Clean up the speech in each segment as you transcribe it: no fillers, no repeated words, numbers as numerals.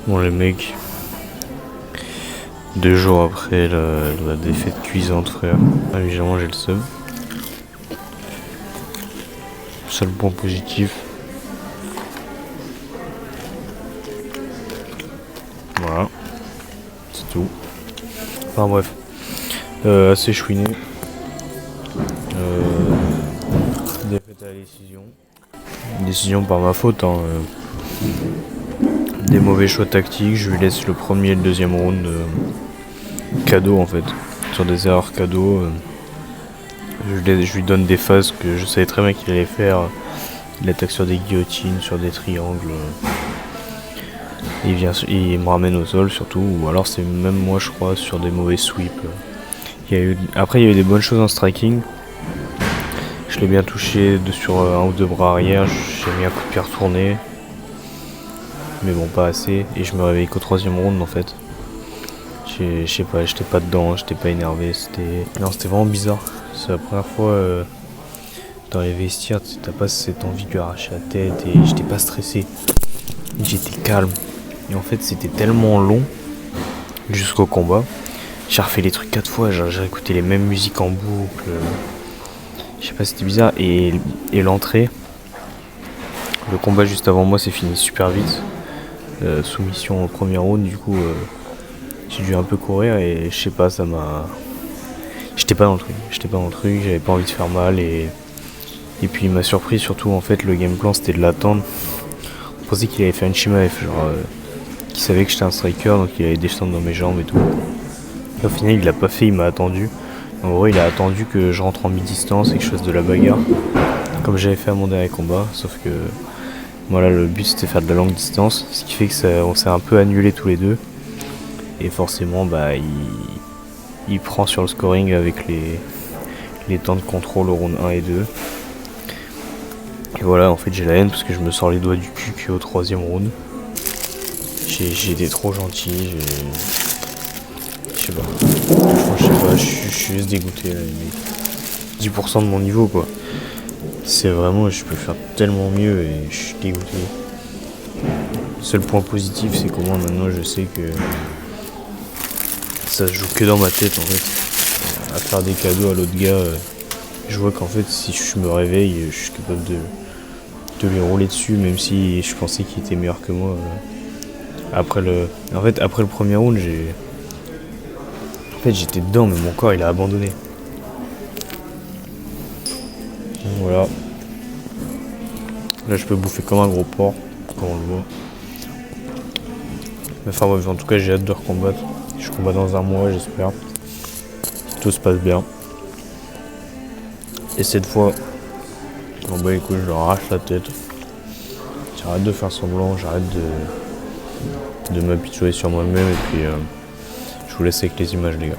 Bon les mecs, 2 jours après la défaite cuisante frère, évidemment j'ai le seum. Seul point positif. Voilà, c'est tout. Enfin bref, assez chouiné. Défaite à la décision. Décision par ma faute, hein. Des mauvais choix tactiques, je lui laisse le premier et le deuxième round cadeau en fait. Sur des erreurs cadeaux. Je lui donne des phases que je savais très bien qu'il allait faire. Il attaque sur des guillotines, sur des triangles. Il me ramène au sol surtout, ou alors c'est même moi je crois sur des mauvais sweeps. Après il y a eu des bonnes choses en striking. Je l'ai bien touché sur un ou deux bras arrière, j'ai mis un coup de pied retourné. Mais bon, pas assez, et je me réveille qu'au 3e round en fait. Je sais pas, j'étais pas dedans, j'étais pas énervé, c'était vraiment bizarre. C'est la première fois dans les vestiaires, t'as pas cette envie de lui arracher la tête, et j'étais pas stressé. J'étais calme. Et en fait, c'était tellement long jusqu'au combat. J'ai refait les trucs 4 fois, j'ai écouté les mêmes musiques en boucle. Je sais pas, c'était bizarre. Et l'entrée, le combat juste avant moi s'est fini super vite. Soumission au premier round, du coup j'ai dû un peu courir et je sais pas, ça m'a... J'étais pas dans le truc, j'avais pas envie de faire mal et puis il m'a surpris surtout en fait, le game plan c'était de l'attendre. On pensait qu'il allait faire une Shimaev, genre qu'il savait que j'étais un striker donc il allait descendre dans mes jambes et tout. Et au final il l'a pas fait, il m'a attendu. En gros il a attendu que je rentre en mi-distance et que je fasse de la bagarre comme j'avais fait à mon dernier combat, sauf que voilà, le but c'était de faire de la longue distance, ce qui fait que on s'est un peu annulé tous les deux. Et forcément, bah, il prend sur le scoring avec les temps de contrôle au round 1 et 2. Et voilà, en fait j'ai la haine parce que je me sors les doigts du cul au 3e round. J'ai été trop gentil, je sais pas. Franchement, je sais pas, je suis juste dégoûté là, les mecs. 10% de mon niveau quoi. C'est vraiment, je peux faire tellement mieux et je suis dégoûté. Le seul point positif, c'est qu'au moins maintenant je sais que ça se joue que dans ma tête en fait. À faire des cadeaux à l'autre gars, je vois qu'en fait si je me réveille, je suis capable de lui rouler dessus, même si je pensais qu'il était meilleur que moi. Après le premier round, j'étais dedans, mais mon corps il a abandonné. Donc voilà. Là je peux bouffer comme un gros porc, comme on le voit. Mais enfin bref, en tout cas j'ai hâte de recombattre. Je combats dans un mois, j'espère. Tout se passe bien. Et cette fois, bon bah écoute, je leur arrache la tête. J'arrête de faire semblant, j'arrête de m'apitoyer sur moi-même et puis je vous laisse avec les images les gars.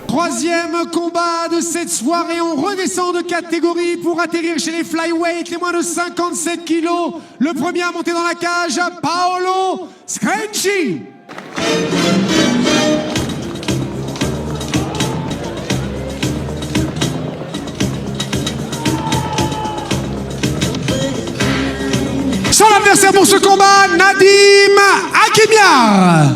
3e combat de cette soirée, on redescend de catégorie pour atterrir chez les flyweight, les moins de 57 kilos. Le premier à monter dans la cage, Paolo Scarinci. Son adversaire pour ce combat, Nadim Akimiar.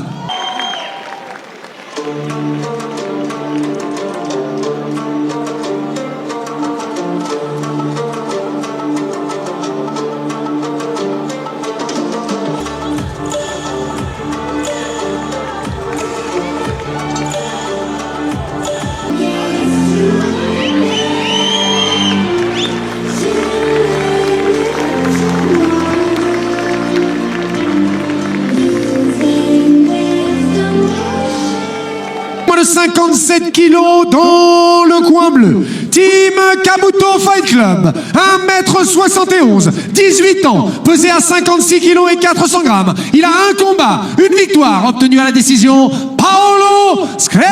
De 57 kilos dans le coin bleu. Team Kabuto Fight Club, 1m71, 18 ans, pesé à 56 kilos et 400 grammes. Il a un combat, une victoire obtenue à la décision. Paolo Scarinci.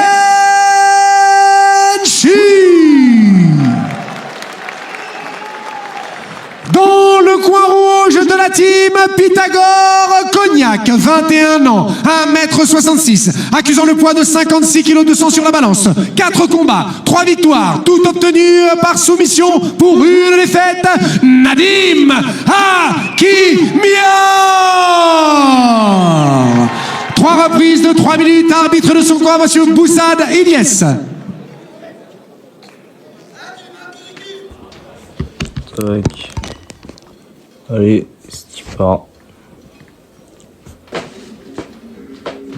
Dans le coin rouge de la team, Pythagore Cognac, 21 ans, 1m66, accusant le poids de 56 kg de sang sur la balance. 4 combats, 3 victoires, tout obtenu par soumission pour une défaite. Nadim Akimiar. reprise de 3 minutes, arbitre de son coin, monsieur Boussad Ilyes. Tac. Allez, c'est qui part.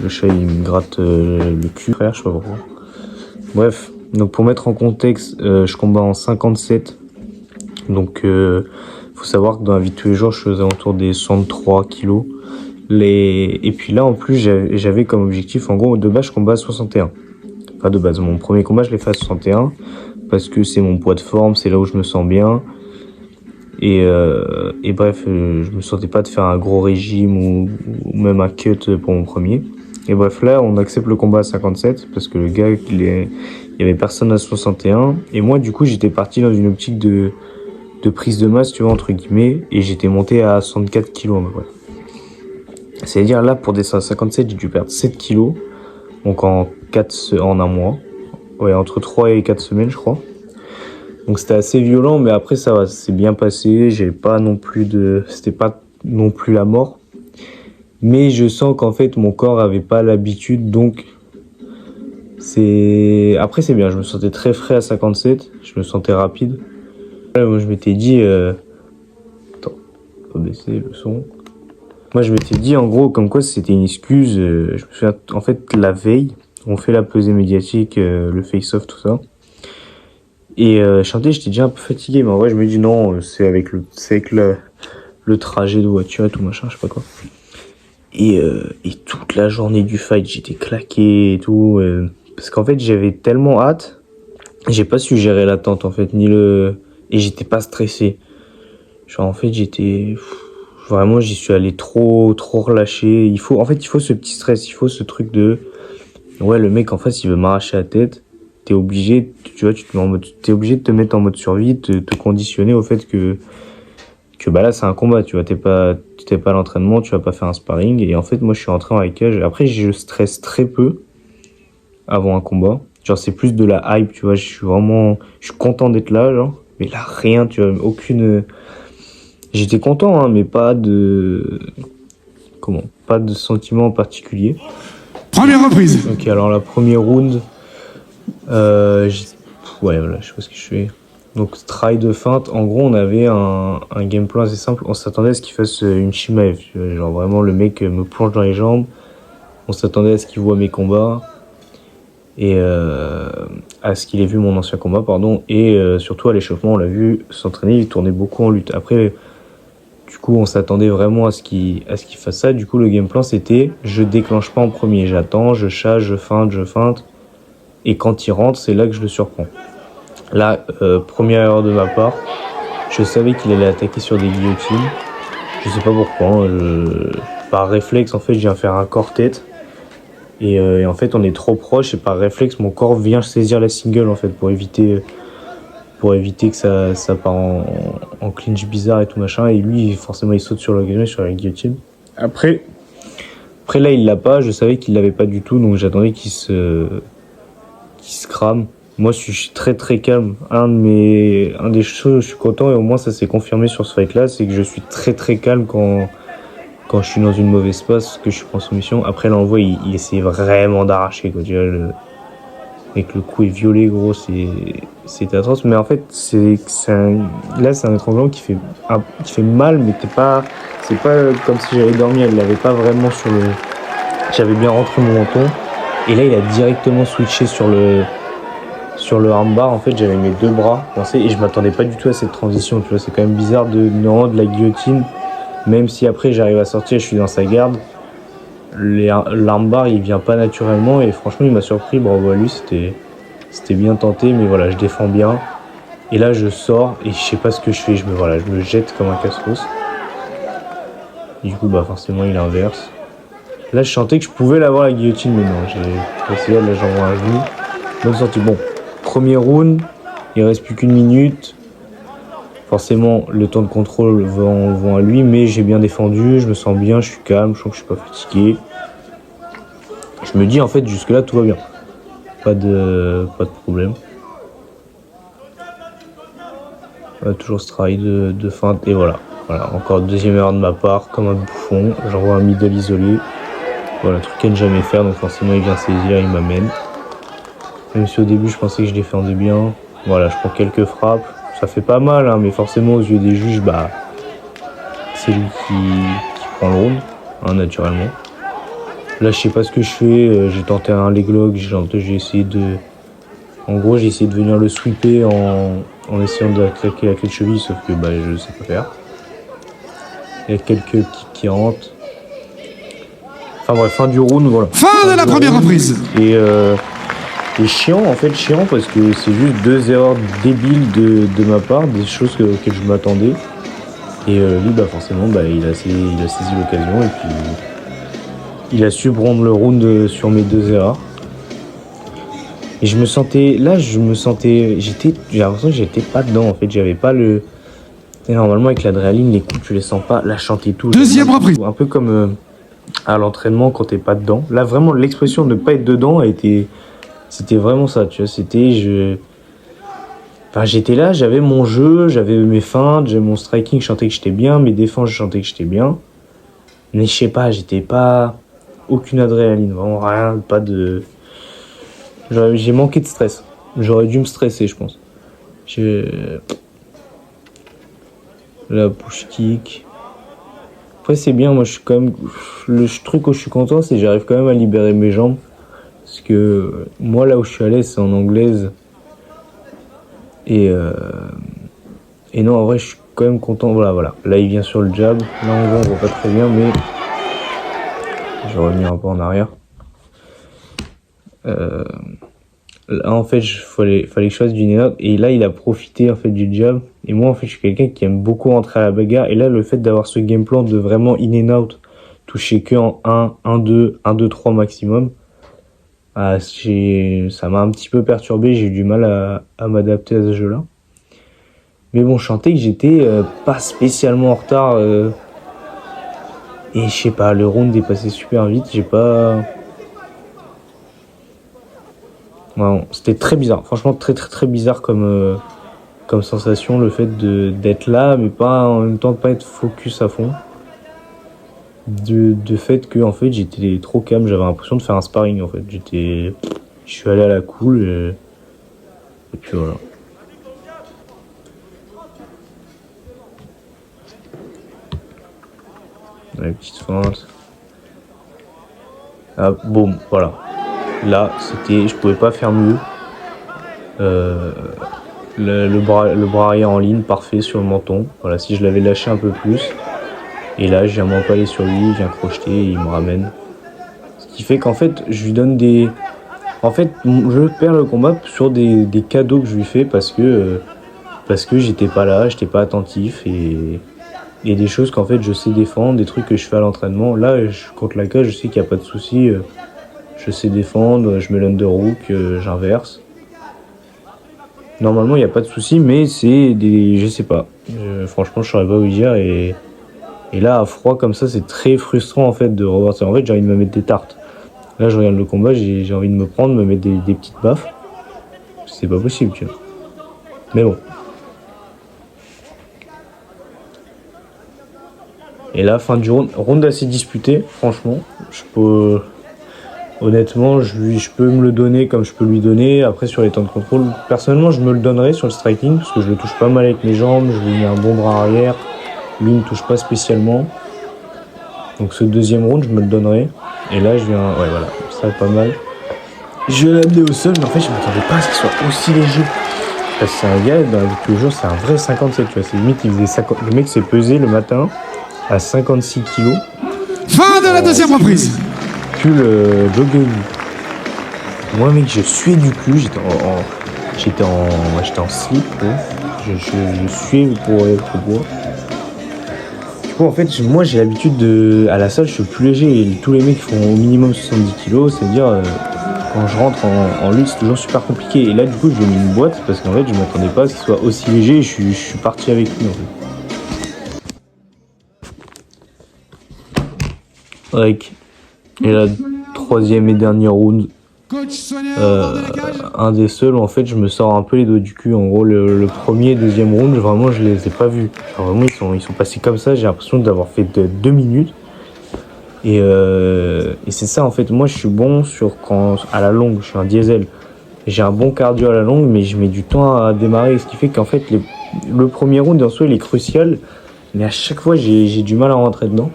Le chat il me gratte le cul, frère, je sais pas pourquoi. Bref, donc pour mettre en contexte, je combats en 57. Donc faut savoir que dans la vie de tous les jours, je faisais autour des 63 kilos. Et puis là en plus j'avais comme objectif, en gros de base je combats à 61. Enfin de base, mon premier combat je l'ai fait à 61 parce que c'est mon poids de forme, c'est là où je me sens bien. Et bref, je me sentais pas de faire un gros régime ou même un cut pour mon premier. Et bref, là, on accepte le combat à 57 parce que le gars, il y avait personne à 61. Et moi, du coup, j'étais parti dans une optique de prise de masse, tu vois, entre guillemets, et j'étais monté à 64 kilos à peu près. C'est-à-dire, là, pour descendre à 57, j'ai dû perdre 7 kilos, donc en un mois. Ouais, entre 3 et 4 semaines, je crois. Donc c'était assez violent, mais après ça va, c'est bien passé. C'était pas non plus la mort. Mais je sens qu'en fait mon corps avait pas l'habitude, donc après c'est bien. Je me sentais très frais à 57, je me sentais rapide. Là, moi je m'étais dit, attends, faut baisser le son. Moi je m'étais dit en gros comme quoi c'était une excuse. Je me souviens, en fait la veille, on fait la pesée médiatique, le face-off, tout ça. Et chanter, j'étais déjà un peu fatigué, mais en vrai, je me dis non, c'est avec le trajet de voiture et tout machin, je sais pas quoi. Et toute la journée du fight, j'étais claqué et tout, parce qu'en fait, j'avais tellement hâte, j'ai pas su gérer l'attente en fait, et j'étais pas stressé. Genre en fait, vraiment, j'y suis allé trop relâché. Il faut ce petit stress, il faut ce truc de, ouais, le mec en face, il veut m'arracher la tête. T'es obligé, tu vois, t'es obligé de te mettre en mode survie, te conditionner au fait que bah là c'est un combat, tu vois, t'es pas à l'entraînement, tu vas pas faire un sparring. Et en fait, moi je suis rentré en cage. Après, je stresse très peu avant un combat. Genre, c'est plus de la hype, tu vois, je suis content d'être là, genre. Mais là, rien, tu vois, j'étais content, hein, mais pas de sentiment particulier. Première reprise. Ok, alors la première round. Ouais, voilà, je sais pas ce que je fais. Donc, try de feinte. En gros, on avait un game plan assez simple. On s'attendait à ce qu'il fasse une Shimaev. Genre, vraiment, le mec me plonge dans les jambes. On s'attendait à ce qu'il voit mes combats. Et à ce qu'il ait vu mon ancien combat, pardon. Et surtout, à l'échauffement, on l'a vu s'entraîner. Il tournait beaucoup en lutte. Après, du coup, on s'attendait vraiment à ce qu'il fasse ça. Du coup, le game plan, c'était je déclenche pas en premier. J'attends, je chasse, je feinte. Et quand il rentre, c'est là que je le surprends. Là, première erreur de ma part, je savais qu'il allait attaquer sur des guillotines. Je sais pas pourquoi, par réflexe, en fait, je viens faire un corps-tête. Et en fait, on est trop proche et par réflexe, mon corps vient saisir la single, en fait, pour éviter que ça part en clinch bizarre et tout machin. Et lui, forcément, il saute sur la guillotine. Après là, il l'a pas. Je savais qu'il l'avait pas du tout, donc j'attendais qu'il se crame. Moi, je suis très très calme. Un des choses où je suis content, et au moins ça s'est confirmé sur ce fight-là, c'est que je suis très très calme quand je suis dans une mauvaise passe, que je suis en soumission. Après, là, on voit, il essaie vraiment d'arracher, quoi. Tu vois, avec le coup est violet, gros, c'est atroce. Mais en fait, là, c'est un étranglement qui fait mal, mais c'est pas comme si j'avais dormi. Elle l'avait pas vraiment j'avais bien rentré mon menton. Et là, il a directement switché sur le armbar. En fait, j'avais mes deux bras coincés et je m'attendais pas du tout à cette transition. Tu vois, c'est quand même bizarre de la guillotine. Même si après, j'arrive à sortir, je suis dans sa garde. L'armbar, il vient pas naturellement et franchement, il m'a surpris. Bravo à lui, c'était bien tenté, mais voilà, je défends bien. Et là, je sors et je sais pas ce que je fais. Je me jette comme un casse-rousse. Du coup, bah forcément, il inverse. Là, je sentais que je pouvais l'avoir la guillotine, mais non, j'ai essayé, là, j'envoie un genou. Bonne sortie. Bon, premier round, il reste plus qu'une minute. Forcément, le temps de contrôle vont à lui, mais j'ai bien défendu, je me sens bien, je suis calme, je sens que je suis pas fatigué. Je me dis, en fait, jusque-là, tout va bien. Pas de problème. Toujours ce travail de feinte, et voilà. Voilà, encore deuxième erreur de ma part, comme un bouffon. J'envoie un middle isolé. Voilà, truc à ne jamais faire, donc forcément il vient saisir, il m'amène. Même si au début je pensais que je défendais bien. Voilà, je prends quelques frappes. Ça fait pas mal, hein, mais forcément aux yeux des juges, bah c'est lui qui prend le round, hein, naturellement. Là je sais pas ce que je fais, j'ai tenté un leg lock, j'ai essayé de. En gros j'ai essayé de venir le sweeper en essayant de claquer la clé de cheville, sauf que bah je sais pas faire. Il y a quelques kicks qui rentrent. Enfin bref, fin du round, voilà. Fin de la première reprise. Et chiant, en fait, chiant parce que c'est juste deux erreurs débiles de ma part, des choses auxquelles je m'attendais. Et lui, bah forcément, bah, il a saisi l'occasion et puis il a su prendre le round sur mes deux erreurs. Et j'ai l'impression que j'étais pas dedans, en fait, j'avais pas le... Et normalement, avec l'adrénaline, les coups, tu les sens pas, là, chanter tout. Deuxième reprise. Un peu comme à l'entraînement quand t'es pas dedans. Là, vraiment, l'expression de ne pas être dedans a été... C'était vraiment ça, tu vois, j'étais là, j'avais mon jeu, j'avais mes feintes, j'avais mon striking, je sentais que j'étais bien, mes défenses, je sentais que j'étais bien. Mais je sais pas, j'étais pas... Aucune adrénaline, vraiment rien, pas de... J'ai manqué de stress. J'aurais dû me stresser, je pense. La push kick. Après, c'est bien, moi, je suis quand même... Le truc où je suis content, c'est que j'arrive quand même à libérer mes jambes. Parce que moi, là où je suis à l'aise, c'est en anglaise. Et non, en vrai, je suis quand même content. Voilà. Là, il vient sur le jab. Là, on voit pas très bien, mais... Je vais revenir un peu en arrière. Là, en fait, fallait que je fasse du knee-out. Et là, il a profité, en fait, du jab. Et moi, en fait, je suis quelqu'un qui aime beaucoup rentrer à la bagarre. Et là, le fait d'avoir ce game plan de vraiment in-and-out, toucher que en 1, 2, 3 maximum, ça m'a un petit peu perturbé, j'ai eu du mal à m'adapter à ce jeu-là. Mais bon, je sentais que j'étais pas spécialement en retard. Et je sais pas, le round est passé super vite, Ouais, c'était très bizarre, franchement très très très bizarre comme sensation, le fait d'être là, mais pas en même temps de pas être focus à fond. De fait que en fait j'étais trop calme, j'avais l'impression de faire un sparring en fait. Je suis allé à la cool et puis voilà. La petite feinte. Ah bon, voilà. Là je pouvais pas faire mieux. Le bras arrière en ligne, parfait sur le menton. Voilà, si je l'avais lâché un peu plus. Et là, je viens m'empaler sur lui, il vient crocheter et il me ramène. Ce qui fait qu'en fait, je lui donne des... En fait, je perds le combat sur des cadeaux que je lui fais parce que j'étais pas là, j'étais pas attentif et des choses qu'en fait je sais défendre, des trucs que je fais à l'entraînement. Là, contre la cage, je sais qu'il n'y a pas de souci. Je sais défendre, je mets l'underhook, j'inverse. Normalement, il n'y a pas de souci, mais c'est des... Je sais pas. Franchement, je saurais pas vous dire et là, à froid comme ça, c'est très frustrant en fait de revoir ça. En fait, j'ai envie de me mettre des tartes. Là, je regarde le combat, j'ai envie de me prendre, me mettre des petites baffes. C'est pas possible, tu vois. Mais bon. Et là, fin du round assez disputé, franchement. Honnêtement, je peux me le donner comme je peux lui donner. Après, sur les temps de contrôle, personnellement, je me le donnerai sur le striking parce que je le touche pas mal avec mes jambes, je lui mets un bon bras arrière. Lui ne touche pas spécialement. Donc ce deuxième round, je me le donnerai. Et là, je viens... Ouais, voilà, ça va pas mal. Je vais l'amener au sol, mais en fait, je m'attendais pas à ce qu'il soit aussi léger. Parce que c'est un gars, dans la vie de tous les jours, c'est un vrai 57, tu vois. C'est limite, il faisait 50... Le mec s'est pesé le matin à 56 kilos. Fin de la deuxième reprise. Pull jogger. Moi, mec, je suais du cul. J'étais en slip. Je suais pour boire. En fait, moi j'ai l'habitude à la salle, je suis plus léger et tous les mecs font au minimum 70 kg, c'est-à-dire quand je rentre en lutte, c'est toujours super compliqué. Et là, du coup, je lui ai mis une boîte parce qu'en fait, je m'attendais pas à ce qu'il soit aussi léger et je suis parti avec lui en fait. Avec et la troisième et dernière round. Un des seuls où en fait je me sors un peu les doigts du cul. En gros, le premier et deuxième round, vraiment je les ai pas vus. Genre, vraiment ils sont passés comme ça, j'ai l'impression d'avoir fait 2 minutes. Et c'est ça en fait, moi je suis bon à la longue, je suis un diesel. J'ai un bon cardio à la longue, mais je mets du temps à démarrer, ce qui fait qu'en fait le premier round en soi il est crucial, mais à chaque fois j'ai du mal à rentrer dedans.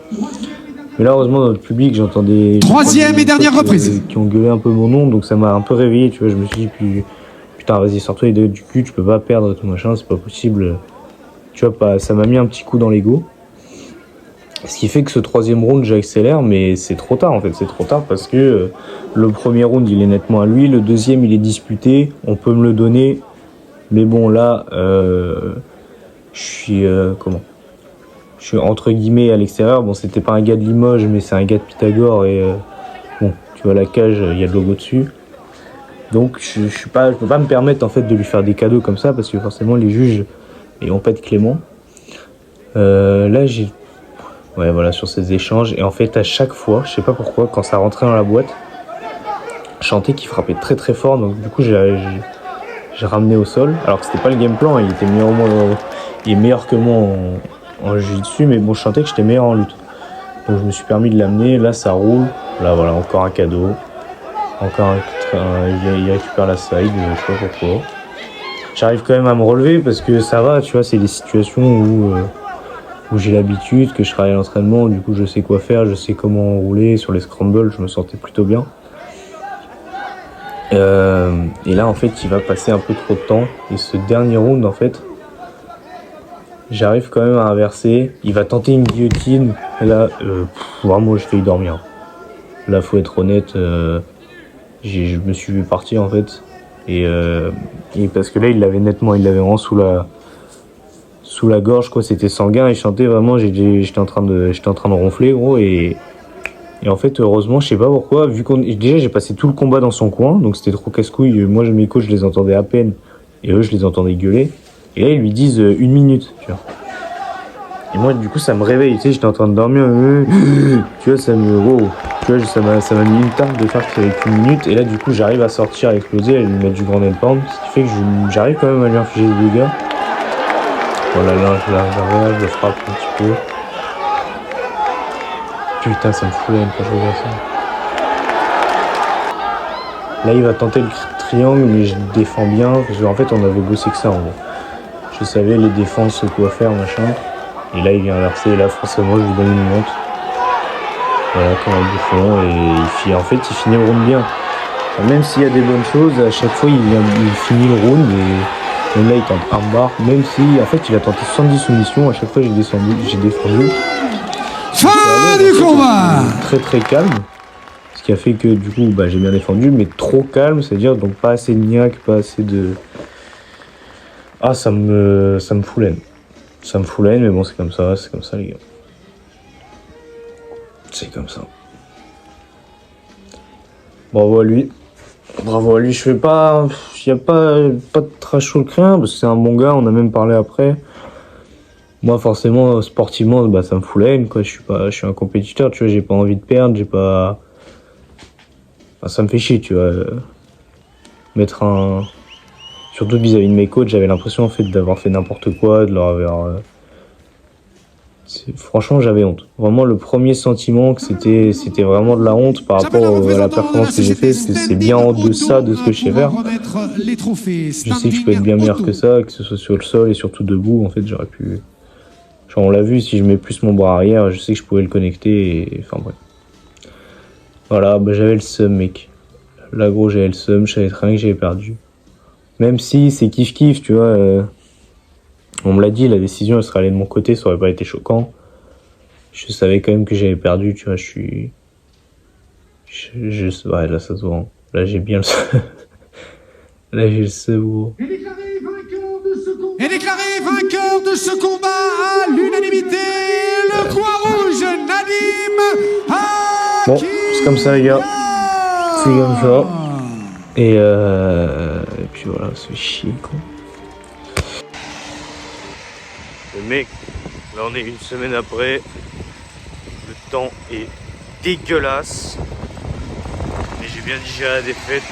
Mais là heureusement dans le public j'entendais... Troisième et dernière reprise. Qui ont gueulé un peu mon nom, donc ça m'a un peu réveillé, tu vois, je me suis dit putain vas-y sors-toi les deux du cul, tu peux pas perdre tout machin, c'est pas possible. Tu vois, ça m'a mis un petit coup dans l'ego. Ce qui fait que ce troisième round, j'accélère, mais c'est trop tard en fait. C'est trop tard parce que le premier round, il est nettement à lui. Le deuxième, il est disputé. On peut me le donner. Mais bon, là, je suis... Je suis entre guillemets à l'extérieur. Bon, c'était pas un gars de Limoges, mais c'est un gars de Pythagore. Et bon, tu vois, la cage, il y a de logo dessus. Donc, je peux pas me permettre en fait de lui faire des cadeaux comme ça parce que forcément, les juges, ils vont pas être cléments. Là, ouais, voilà, sur ces échanges. Et en fait, à chaque fois, je sais pas pourquoi, quand ça rentrait dans la boîte, je sentais qu'il frappait très très fort. Donc du coup, j'ai ramené au sol. Alors que c'était pas le game plan, il était il est meilleur que moi en jiu-jitsu, mais bon, je sentais que j'étais meilleur en lutte. Donc je me suis permis de l'amener. Là, ça roule. Là, voilà, encore un cadeau. Encore il récupère la side, je sais pas pourquoi. J'arrive quand même à me relever parce que ça va, tu vois, c'est des situations où j'ai l'habitude, que je travaille à l'entraînement, du coup je sais quoi faire, je sais comment rouler. Sur les scrambles, je me sentais plutôt bien. Et là en fait il va passer un peu trop de temps. Et ce dernier round en fait, j'arrive quand même à inverser. Il va tenter une guillotine. Et là, vraiment j'ai failli dormir. Là faut être honnête, je me suis vu partir en fait. Et parce que là il l'avait vraiment sous la gorge, quoi, c'était sanguin, et je chantais vraiment, j'étais en train de ronfler, gros, et en fait, heureusement, je sais pas pourquoi, déjà j'ai passé tout le combat dans son coin, donc c'était trop casse-couille, moi mes coachs, je les entendais à peine, et eux, je les entendais gueuler, et là, ils lui disent 1 minute, tu vois. Et moi, du coup, ça me réveille, tu sais, j'étais en train de dormir, tu vois, ça m'a mis une tarte de faire qu'il y avait qu'1 minute, et là, du coup, j'arrive à sortir, à exploser, à lui mettre du grand pound, ce qui fait que j'arrive quand même à lui infliger des dégâts. Voilà, là, je le frappe un petit peu. Putain, ça me fout la haine quand je regarde ça. Là, il va tenter le triangle, mais je défends bien. Parce qu'en fait, on avait bossé que ça, en gros. Je savais les défenses, quoi faire, machin. Et là, il vient inverser. Et là, forcément, je lui donne une monte. Voilà, comme un bouffon. Et en fait, il finit le round bien. Enfin, même s'il y a des bonnes choses, à chaque fois, il finit le round. Et là, il tente armbar, même si, en fait, il a tenté 70 soumissions. À chaque fois, j'ai défendu. Fin du combat. Très très calme. Ce qui a fait que, du coup, j'ai bien défendu, mais trop calme, c'est-à-dire, donc pas assez de niaque, pas assez de... Ah, ça me fout la haine. Ça me fout la haine, mais bon, c'est comme ça, les gars. C'est comme ça. Bravo à lui. Je fais pas... Il n'y a pas de trash talk, rien, parce que c'est un bon gars, on a même parlé après. Moi, forcément, sportivement, ça me fout la haine, quoi. Je suis un compétiteur, tu vois, j'ai pas envie de perdre, ça me fait chier, tu vois. Surtout vis-à-vis de mes coachs, j'avais l'impression, en fait, d'avoir fait n'importe quoi, de leur avoir... Franchement, j'avais honte. Vraiment, le premier sentiment, que c'était vraiment de la honte par rapport à la performance que j'ai faite, parce que c'est bien en deçà de ce que je sais faire. Je sais que je peux être bien meilleur que ça, que ce soit sur le sol et surtout debout. En fait, j'aurais pu... Genre, on l'a vu, si je mets plus mon bras arrière, je sais que je pouvais le connecter. Enfin, bref. Voilà, j'avais le seum, mec. Là, gros, j'avais le seum, je savais très bien que j'avais perdu. Même si c'est kiff-kiff, tu vois... On me l'a dit, la décision elle serait allée de mon côté, ça aurait pas été choquant. Je savais quand même que j'avais perdu, tu vois, ouais, là ça se voit. Là j'ai bien le seum. Là j'ai le seum, gros. Et déclaré vainqueur de ce combat à l'unanimité, le coin rouge, Nadim Hakim. Bon, c'est comme ça les gars. C'est comme ça. Et puis voilà, c'est chier, quoi. Le mec, là on est 1 semaine après, le temps est dégueulasse, mais j'ai bien digéré la défaite.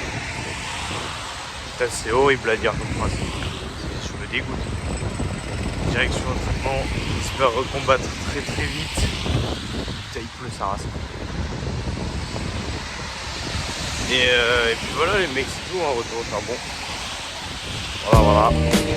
Putain, c'est horrible à dire comme phrase, je me dégoûte. Direction entraînement, j'espère recombattre très très vite. Putain, il pleut sa race. Et puis voilà, les mecs c'est tout, hein, retour au charbon. Voilà, voilà.